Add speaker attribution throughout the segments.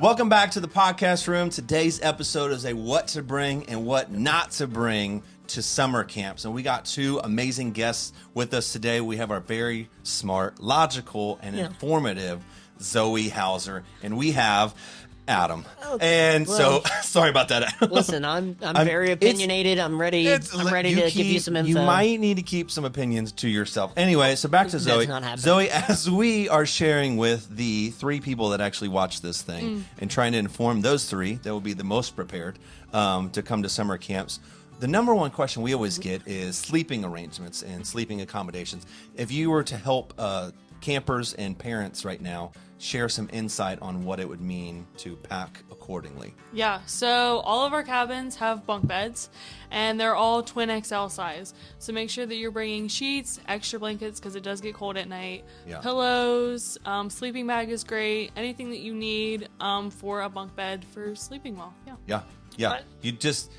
Speaker 1: Welcome back to the podcast room. Today's episode is a what to bring and what not to bring to summer camps. And we got two amazing guests with us today. We have our very smart, logical, and informative Zoe Hauser, and we have Adam. And so, sorry about that, Adam.
Speaker 2: Listen, I'm very opinionated. I'm ready to give you some info.
Speaker 1: You might need to keep some opinions to yourself. Anyway, so back to Zoe.
Speaker 2: Not happening.
Speaker 1: Zoe, as we are sharing with the three people that actually watch this thing and trying to inform those three that will be the most prepared to come to summer camps, the number one question we always get is sleeping arrangements and sleeping accommodations. If you were to help campers and parents right now share some insight on what it would mean to pack accordingly.
Speaker 3: Yeah, so all of our cabins have bunk beds, and they're all twin XL size. So make sure that you're bringing sheets, extra blankets, because it does get cold at night, pillows, sleeping bag is great, anything that you need for a bunk bed for sleeping well.
Speaker 1: Yeah. You just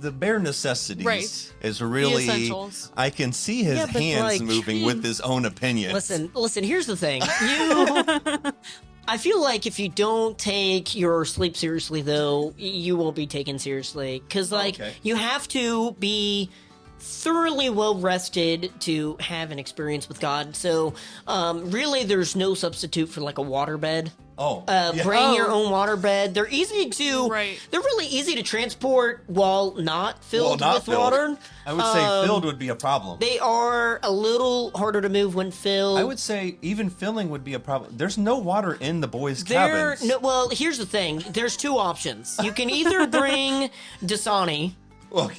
Speaker 1: the bare necessities is really
Speaker 3: the essentials.
Speaker 1: I can see his hands moving with his own opinion.
Speaker 2: Listen, here's the thing. I feel like if you don't take your sleep seriously, though, you won't be taken seriously. Because, you have to be thoroughly well rested to have an experience with God. So, really, there's no substitute for, a water bed. Bring your own water bed. They're easy to. They're really easy to transport while not filled with water.
Speaker 1: I would say filled would be a problem.
Speaker 2: They are a little harder to move when filled.
Speaker 1: I would say even filling would be a problem. There's no water in the boys' cabins.
Speaker 2: Well, here's the thing. There's two options. You can either bring Dasani.
Speaker 1: So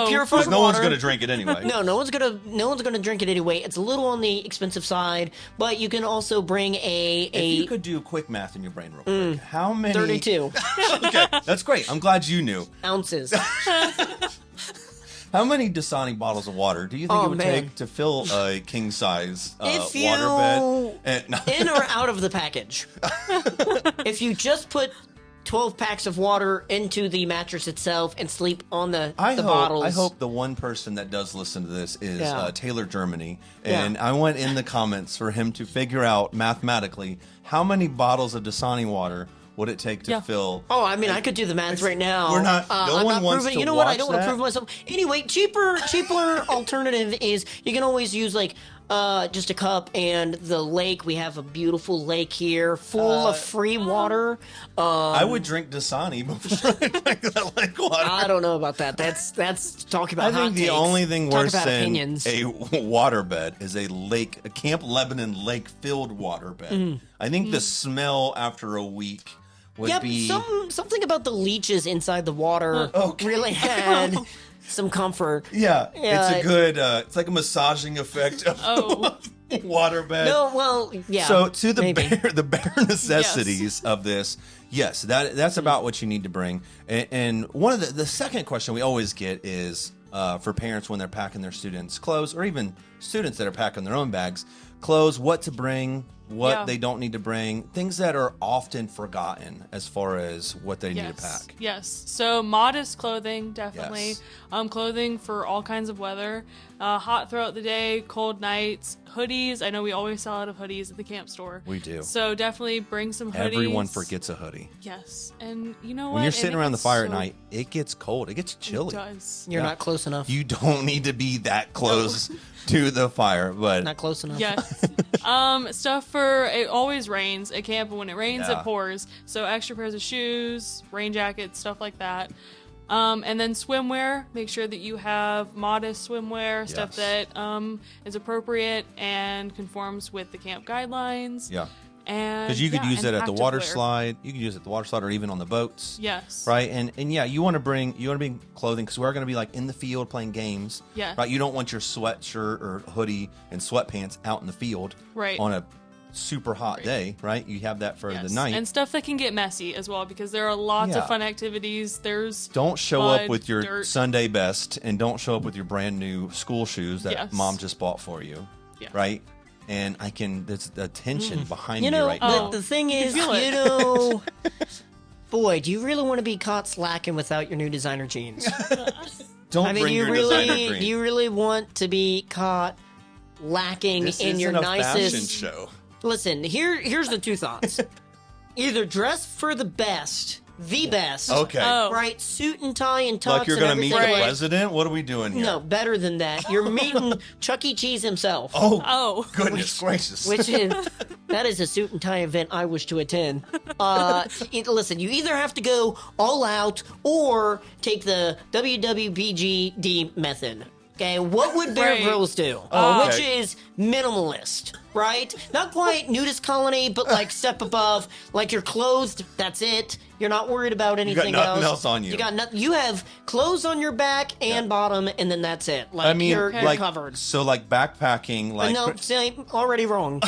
Speaker 2: purified water.
Speaker 1: No one's going to drink it anyway.
Speaker 2: No one's gonna drink it anyway. It's a little on the expensive side, but you can also bring
Speaker 1: If you could do quick math in your brain real quick, how many?
Speaker 2: 32
Speaker 1: Okay, that's great. I'm glad you knew.
Speaker 2: ounces.
Speaker 1: How many Dasani bottles of water do you think it would take to fill a king size water bed?
Speaker 2: In or out of the package? If you just put 12 packs of water into the mattress itself and sleep on the bottles.
Speaker 1: I hope the one person that does listen to this is Taylor Germany. And I want in the comments for him to figure out mathematically how many bottles of Dasani water would it take to fill.
Speaker 2: I could do the math right now.
Speaker 1: We're not. No one wants to.
Speaker 2: You know what? I don't want to prove myself. Anyway, cheaper alternative is you can always use just a cup and the lake. We have a beautiful lake here full of free water.
Speaker 1: I would drink Dasani before I drink that lake water.
Speaker 2: I don't know about that. That's talking about.
Speaker 1: I think the
Speaker 2: takes.
Speaker 1: only thing worse than
Speaker 2: opinions.
Speaker 1: a water bed is a Camp Lebanon lake filled water bed. I think the smell after a week would be
Speaker 2: something about the leeches inside the water really had some comfort.
Speaker 1: Yeah, it's a good. It's like a massaging effect of water bed.
Speaker 2: No, well, yeah.
Speaker 1: So to the bare necessities of this, yes, that's about what you need to bring. And one of the second question we always get is for parents when they're packing their students' clothes, or even students that are packing their own bags, clothes, what to bring, what they don't need to bring, things that are often forgotten as far as what they need to pack.
Speaker 3: Yes. So modest clothing, definitely. Yes. Clothing for all kinds of weather. Hot throughout the day, cold nights, hoodies. I know we always sell out of hoodies at the camp store.
Speaker 1: We do.
Speaker 3: So definitely bring some hoodies.
Speaker 1: Everyone forgets a hoodie.
Speaker 3: Yes. And you know what?
Speaker 1: When you're sitting around the fire at night, it gets cold. It gets chilly.
Speaker 3: It does.
Speaker 2: You're not close enough.
Speaker 1: You don't need to be that close to the fire, but
Speaker 2: not close enough.
Speaker 3: Yes. Stuff for it always rains at camp, and when it rains, it pours. So extra pairs of shoes, rain jackets, stuff like that. And then swimwear. Make sure that you have modest swimwear, stuff that is appropriate and conforms with the camp guidelines.
Speaker 1: Yeah.
Speaker 3: And
Speaker 1: because you could use it at the water slide. You could use it at the water slide or even on the boats.
Speaker 3: Yes.
Speaker 1: Right. And you want to bring clothing because we're going to be in the field playing games.
Speaker 3: Yeah.
Speaker 1: Right. You don't want your sweatshirt or hoodie and sweatpants out in the field.
Speaker 3: Right.
Speaker 1: On a super hot day, right? You have that for the night.
Speaker 3: And stuff that can get messy as well because there are lots of fun activities.
Speaker 1: Don't show up with your
Speaker 3: dirt.
Speaker 1: Sunday best and don't show up with your brand new school shoes that mom just bought for you. Yeah. Right? And there's a tension behind me right now.
Speaker 2: The thing is, boy, do you really want to be caught slacking without your new designer jeans?
Speaker 1: Don't bring your designer jeans.
Speaker 2: Do you really want to be caught lacking in your nicest
Speaker 1: fashion show?
Speaker 2: Listen, here's the two thoughts. either dress for the best, the best.
Speaker 1: Okay.
Speaker 3: Oh.
Speaker 2: Right, suit and tie and tux
Speaker 1: Like you're
Speaker 2: and
Speaker 1: going to meet the
Speaker 2: everything.
Speaker 3: Right.
Speaker 1: president? What are we doing here?
Speaker 2: No, better than that. You're meeting Chuck E. Cheese himself.
Speaker 3: Oh.
Speaker 1: Goodness gracious.
Speaker 2: Which is that is a suit and tie event I wish to attend. Listen, you either have to go all out or take the WWBGD method. Okay, what would Bear
Speaker 3: Right.
Speaker 2: Grylls do?
Speaker 1: Oh,
Speaker 2: Which
Speaker 1: okay.
Speaker 2: is minimalist, right? Not quite nudist colony, but like step above. Like you're clothed, that's it. You're not worried about anything
Speaker 1: nothing else on you.
Speaker 2: You got nothing. You have clothes on your back and bottom, and then that's it. Like
Speaker 1: I mean,
Speaker 2: you're
Speaker 1: like,
Speaker 2: covered.
Speaker 1: so like backpacking, like
Speaker 2: No, see, already wrong.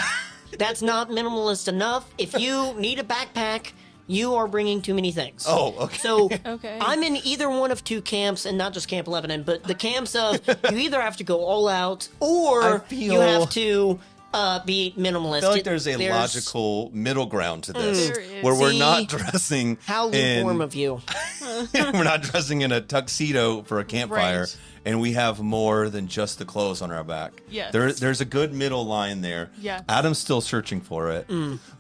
Speaker 2: That's not minimalist enough. If you need a backpack, you are bringing too many things.
Speaker 1: Oh, okay.
Speaker 2: So
Speaker 3: Okay.
Speaker 2: I'm in either one of two camps, and not just Camp Lebanon, but the camps of you either have to go all out
Speaker 1: I
Speaker 2: or
Speaker 1: feel-
Speaker 2: you have to be minimalist.
Speaker 1: I feel like there's a logical middle ground to this,
Speaker 3: There is.
Speaker 1: where we're
Speaker 2: See?
Speaker 1: not dressing.
Speaker 2: How lukewarm
Speaker 1: in,
Speaker 2: of you.
Speaker 1: we're not dressing in a tuxedo for a campfire,
Speaker 3: Right.
Speaker 1: and we have more than just the clothes on our back.
Speaker 3: Yes.
Speaker 1: There's a good middle line there.
Speaker 3: Yes.
Speaker 1: Adam's still searching for it,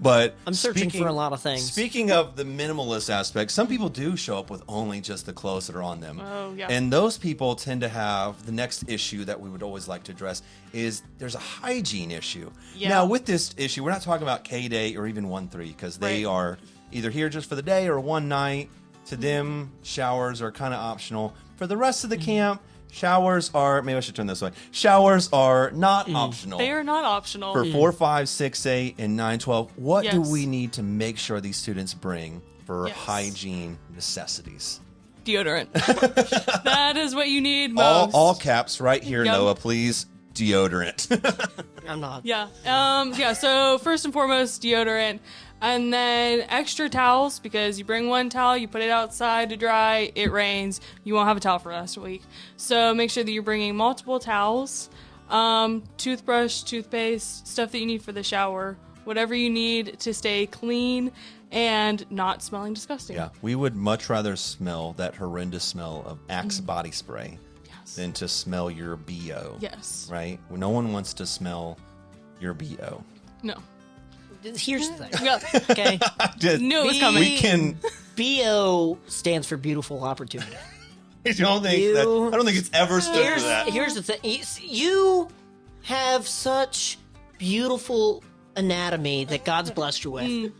Speaker 1: but
Speaker 2: I'm searching
Speaker 1: speaking-
Speaker 2: for a lot of things.
Speaker 1: Speaking of the minimalist aspect, some people do show up with only just the clothes that are on them.
Speaker 3: Oh, yeah.
Speaker 1: And those people tend to have the next issue that we would always like to address is there's a hygiene issue.
Speaker 3: Yeah.
Speaker 1: Now, with this issue, we're not talking about K-Day or even 1-3 because they
Speaker 3: Right.
Speaker 1: are either here just for the day or one night. To them, showers are kind of optional. For the rest of the camp, showers are, maybe I should turn this way. Showers are not optional.
Speaker 3: They are not optional.
Speaker 1: For 4, 5, 6, 8, and 9, 12, what do
Speaker 3: Yes.
Speaker 1: we need to make sure these students bring for
Speaker 3: Yes.
Speaker 1: hygiene necessities?
Speaker 3: Deodorant. That is what you need
Speaker 1: All,
Speaker 3: most.
Speaker 1: all caps right here,
Speaker 3: Yep.
Speaker 1: Noah, please. Deodorant.
Speaker 2: I'm not.
Speaker 3: Yeah. Yeah. So first and foremost, deodorant, and then extra towels because you bring one towel, you put it outside to dry. It rains, you won't have a towel for the rest of the week. So make sure that you're bringing multiple towels, toothbrush, toothpaste, stuff that you need for the shower, whatever you need to stay clean and not smelling disgusting.
Speaker 1: Yeah, we would much rather smell that horrendous smell of Axe body spray
Speaker 3: Yes.
Speaker 1: than to smell your BO.
Speaker 3: Yes.
Speaker 1: Right? No one wants to smell your BO.
Speaker 3: No.
Speaker 2: Here's the thing.
Speaker 3: Yeah.
Speaker 2: Okay.
Speaker 1: Just-
Speaker 3: Knew it was
Speaker 2: We-
Speaker 3: coming.
Speaker 1: we can.
Speaker 2: BO stands for beautiful opportunity.
Speaker 1: I don't think it's ever stood for that.
Speaker 2: Here's the thing. You have such beautiful anatomy that God's blessed you with.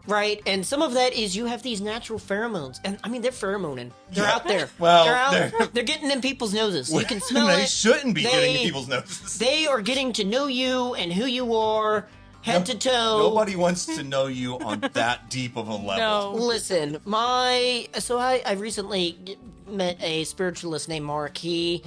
Speaker 2: Right? And some of that is you have these natural pheromones. And I mean, they're pheromoning. They're out there.
Speaker 1: Well,
Speaker 2: they're getting in people's noses. You can smell
Speaker 1: they
Speaker 2: it.
Speaker 1: shouldn't be getting
Speaker 2: They-
Speaker 1: in people's noses.
Speaker 2: They are getting to know you and who you are, head to toe.
Speaker 1: Nobody wants to know you on that deep of a level.
Speaker 3: No.
Speaker 2: Listen, I recently met a spiritualist named Mark. He,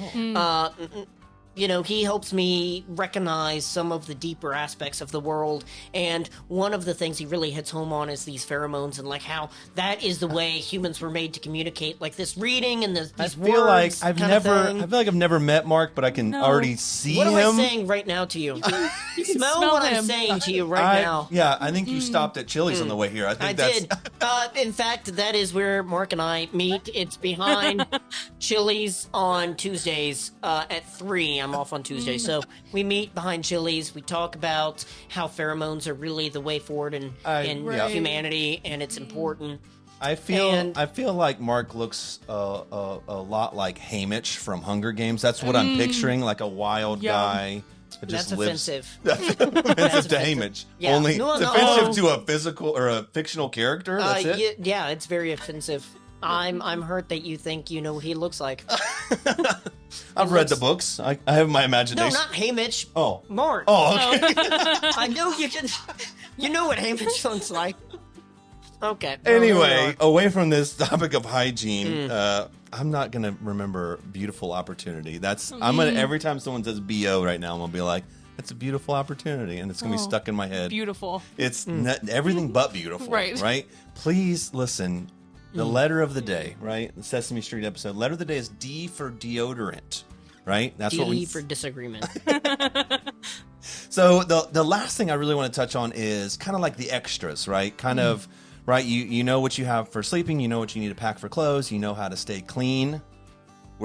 Speaker 2: he helps me recognize some of the deeper aspects of the world. And one of the things he really hits home on is these pheromones and like how that is the way humans were made to communicate. Like this reading and these
Speaker 1: I
Speaker 2: words.
Speaker 1: feel like I
Speaker 2: kind of
Speaker 1: feel
Speaker 2: thing.
Speaker 1: like I've never met Mark, but I can already see
Speaker 2: What am
Speaker 1: him.
Speaker 2: I saying right now to you?
Speaker 3: You can
Speaker 2: Smell what I'm
Speaker 3: him.
Speaker 2: saying to you right now.
Speaker 1: Yeah, I think you stopped at Chili's on the way here. I think
Speaker 2: I
Speaker 1: that's
Speaker 2: did. In fact, that is where Mark and I meet. It's behind Chili's on Tuesdays at 3. I'm off on Tuesday. So we meet behind Chili's. We talk about how pheromones are really the way forward in
Speaker 3: Right.
Speaker 2: humanity, and it's important.
Speaker 1: I feel
Speaker 2: And-
Speaker 1: like Mark looks a lot like Haymitch from Hunger Games. That's what I'm picturing, like a wild
Speaker 3: Yeah.
Speaker 1: guy that
Speaker 2: That's
Speaker 1: just lives.
Speaker 2: offensive.
Speaker 1: Offensive to
Speaker 2: offensive.
Speaker 1: Haymitch.
Speaker 2: Yeah.
Speaker 1: Only
Speaker 2: No,
Speaker 1: it's
Speaker 2: no.
Speaker 1: offensive to a physical or a fictional character. That's it.
Speaker 2: Yeah, it's very offensive. I'm hurt that you think you know what he looks like.
Speaker 1: I've read the books. I have my
Speaker 2: No,
Speaker 1: imagination.
Speaker 2: not Haymitch.
Speaker 1: Oh.
Speaker 2: Mark.
Speaker 1: Oh, okay.
Speaker 2: I know you can. You know what Haymitch looks like. Okay. well, there we
Speaker 1: Anyway,
Speaker 2: are.
Speaker 1: away from this topic of hygiene, I'm not gonna remember beautiful opportunity. That's I'm gonna every time someone says BO right now, I'm gonna be like, that's a beautiful opportunity, and it's gonna be stuck in my head.
Speaker 3: Beautiful.
Speaker 1: It's everything but beautiful,
Speaker 3: Right.
Speaker 1: Right? Please listen. The letter of the day, right? The Sesame Street episode. Letter of the day is D for deodorant, right? That's what
Speaker 2: D
Speaker 1: we.
Speaker 2: for disagreement.
Speaker 1: So the last thing I really want to touch on is kind of like the extras, right? Kind of, right? You know what you have for sleeping. You know what you need to pack for clothes. You know how to stay clean.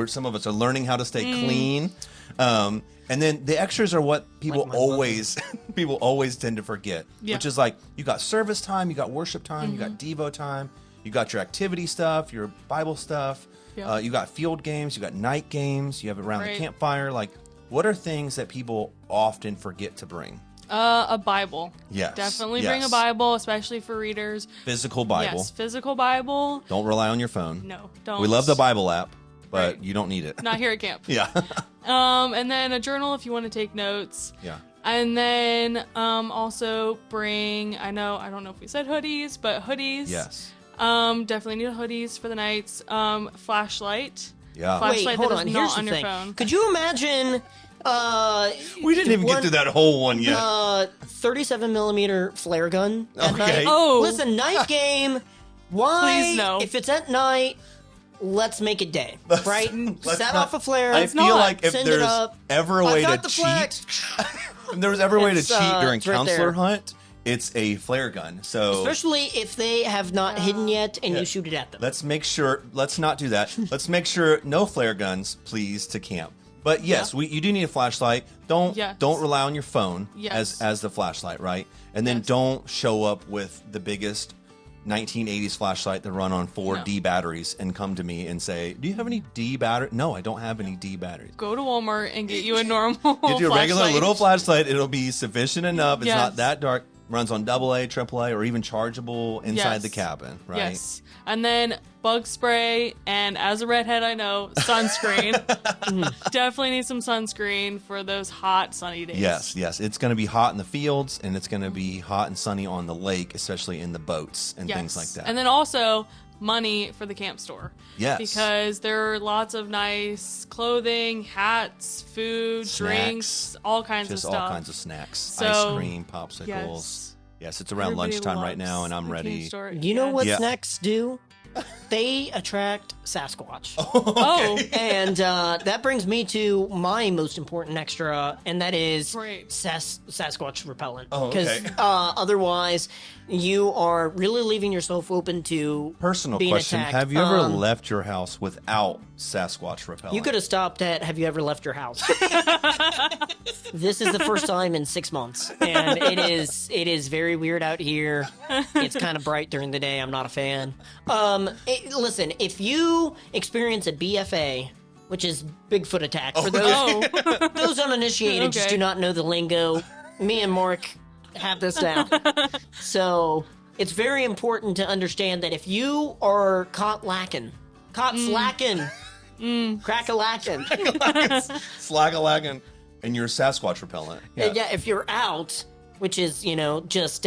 Speaker 1: some of us are learning how to stay clean. And then the extras are what people always people always tend to forget, which is like you got service time, you got worship time, you got Devo time, you got your activity stuff, your Bible stuff, you got field games, you got night games, you have it around the campfire. Like, what are things that people often forget to bring?
Speaker 3: A Bible.
Speaker 1: Yes.
Speaker 3: Definitely bring a Bible, especially for readers.
Speaker 1: Physical Bible.
Speaker 3: Yes, physical Bible.
Speaker 1: Don't rely on your phone.
Speaker 3: No, don't.
Speaker 1: We love the Bible app, but you don't need it.
Speaker 3: Not here at camp.
Speaker 1: Yeah.
Speaker 3: And then a journal if you want to take notes.
Speaker 1: Yeah.
Speaker 3: And then also bring, I don't know if we said hoodies, but hoodies.
Speaker 1: Yes.
Speaker 3: Definitely need hoodies for the nights. Flashlight.
Speaker 1: Yeah.
Speaker 2: Wait,
Speaker 3: Flashlight
Speaker 2: hold
Speaker 3: that is
Speaker 2: on.
Speaker 3: not
Speaker 2: Here's
Speaker 3: on
Speaker 2: the
Speaker 3: your
Speaker 2: thing.
Speaker 3: phone.
Speaker 2: Could you imagine?
Speaker 1: We didn't even get through that whole one yet.
Speaker 2: 37 millimeter flare gun at night.
Speaker 3: Oh.
Speaker 2: Listen, night game. Why?
Speaker 3: Please no.
Speaker 2: If it's at night, let's make it day, right? Set off a flare.
Speaker 1: I feel like if
Speaker 2: send it
Speaker 1: there's
Speaker 2: up.
Speaker 1: ever a
Speaker 2: I've
Speaker 1: way to
Speaker 2: got the
Speaker 1: cheat,
Speaker 2: flex.
Speaker 1: if there was ever a way to
Speaker 2: It's,
Speaker 1: cheat during
Speaker 2: it's right
Speaker 1: counselor
Speaker 2: there.
Speaker 1: hunt, it's a flare gun. So
Speaker 2: Especially if they have not hidden yet and you shoot it at them.
Speaker 1: let's make sure. Let's not do that. Let's make sure no flare guns, please, to camp. But yes, you do need a flashlight. Don't rely on your phone as the flashlight, right? And then don't show up with the biggest 1980s flashlight that run on 4 D batteries and come to me and say, "Do you have any D battery?" No, I don't have any D batteries.
Speaker 3: Go to Walmart and get you a normal
Speaker 1: Get you a regular
Speaker 3: flashlight.
Speaker 1: little flashlight. It'll be sufficient enough. It's
Speaker 3: Yes.
Speaker 1: not that dark. Runs on AA, AAA, or even chargeable inside
Speaker 3: Yes.
Speaker 1: the cabin, right?
Speaker 3: Yes. And then bug spray, and as a redhead, I know, sunscreen. Definitely need some sunscreen for those hot, sunny days.
Speaker 1: Yes. It's going to be hot in the fields, and it's going to be hot and sunny on the lake, especially in the boats and things like that.
Speaker 3: And then also money for the camp store.
Speaker 1: Yes.
Speaker 3: Because there are lots of nice clothing, hats, food,
Speaker 1: Snacks.
Speaker 3: drinks, all kinds
Speaker 1: Just
Speaker 3: of stuff.
Speaker 1: all kinds of snacks,
Speaker 3: So,
Speaker 1: ice cream, popsicles. Yes, it's around
Speaker 3: Everybody
Speaker 1: lunchtime right
Speaker 3: loves
Speaker 1: now, and I'm
Speaker 3: the camp
Speaker 1: ready.
Speaker 3: store.
Speaker 2: You know what
Speaker 1: Yeah.
Speaker 2: snacks do? They attract Sasquatch.
Speaker 3: Oh,
Speaker 2: And that brings me to my most important extra, and that is
Speaker 3: Great.
Speaker 2: Sasquatch repellent.
Speaker 1: Oh,
Speaker 2: Because
Speaker 1: okay.
Speaker 2: otherwise, you are really leaving yourself open to
Speaker 1: Personal
Speaker 2: being
Speaker 1: question:
Speaker 2: attacked.
Speaker 1: have you ever left your house without Sasquatch repellent?
Speaker 2: You could have stopped at, have you ever left your house? This is the first time in 6 months, and it is very weird out here. It's kind of bright during the day. I'm not a fan. Listen, if you experience a BFA, which is Bigfoot attack, for those uninitiated, just
Speaker 3: Okay.
Speaker 2: do not know the lingo. Me and Mark have this down. So it's very important to understand that if you are caught slacking, crack-a-lacking.
Speaker 1: Slag-a-lagging, and you're Sasquatch repellent.
Speaker 2: Yeah, if you're out, which is, just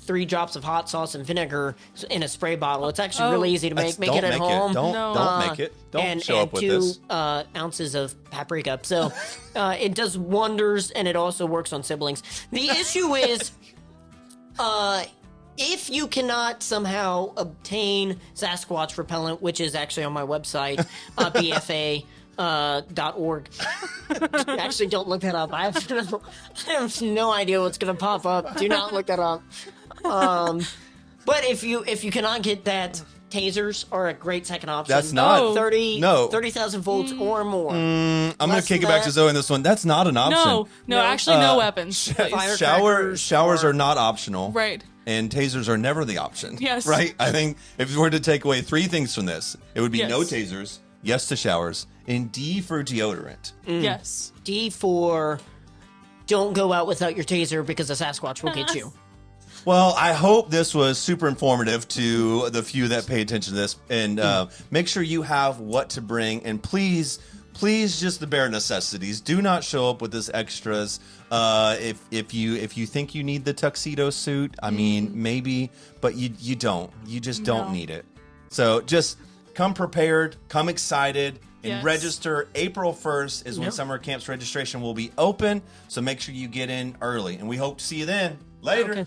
Speaker 2: 3 drops of hot sauce and vinegar in a spray bottle, it's actually really easy to make. Make it at home.
Speaker 1: Don't make it. Don't
Speaker 2: and,
Speaker 1: show up with
Speaker 2: 2
Speaker 1: this.
Speaker 2: ounces of paprika. So it does wonders, and it also works on siblings. The issue is, if you cannot somehow obtain Sasquatch repellent, which is actually on my website, bfa.org. Actually, don't look that up. I have no idea what's going to pop up. Do not look that up. But if you cannot get that, tasers are a great second option.
Speaker 1: That's not
Speaker 2: 30,000 volts or more.
Speaker 1: I'm going
Speaker 2: Less
Speaker 1: to kick it
Speaker 2: than
Speaker 1: back
Speaker 2: that-
Speaker 1: to Zoe on this one. That's not an option.
Speaker 3: No, actually, no weapons.
Speaker 2: Firecrackers
Speaker 1: Showers are not optional.
Speaker 3: Right.
Speaker 1: And tasers are never the option.
Speaker 3: Yes.
Speaker 1: Right? I think if we were to take away 3 things from this, it would be
Speaker 3: Yes.
Speaker 1: no tasers, yes to showers, and D for deodorant.
Speaker 3: Yes.
Speaker 2: D for don't go out without your taser because a Sasquatch will get you.
Speaker 1: Well, I hope this was super informative to the few that pay attention to this. And make sure you have what to bring. And please, just the bare necessities. Do not show up with this extras. If you think you need the tuxedo suit, I mean, maybe, but you don't. You just don't need it. So just come prepared, come excited, and
Speaker 3: Yes.
Speaker 1: register. April 1st is when summer camps registration will be open. So make sure you get in early. And we hope to see you then. Later.
Speaker 2: Okay.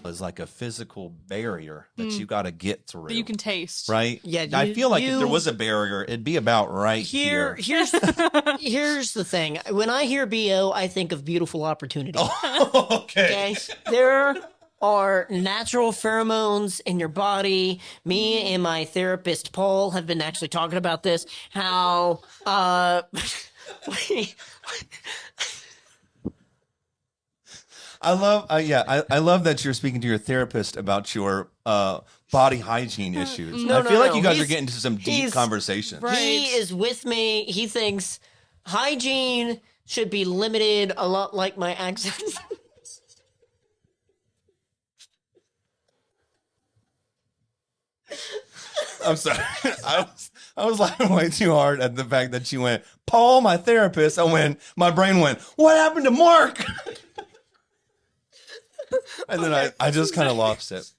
Speaker 1: is like a physical barrier that you got to get through.
Speaker 3: That you can taste.
Speaker 1: Right?
Speaker 2: Yeah,
Speaker 1: I feel like if there was a barrier, it'd be about right here.
Speaker 2: Here's the thing. When I hear BO, I think of beautiful opportunity.
Speaker 1: Oh, okay.
Speaker 2: Okay? There are natural pheromones in your body. Me and my therapist Paul have been actually talking about this. How
Speaker 1: I love, I love that you're speaking to your therapist about your body hygiene issues. I feel like you guys are getting into some deep conversations.
Speaker 3: Right.
Speaker 2: he is with me. He thinks hygiene should be limited a lot like my accents.
Speaker 1: I'm sorry. I was laughing way too hard at the fact that you went, Paul, my therapist. My brain went, what happened to Mark? And then I just kind of lost it.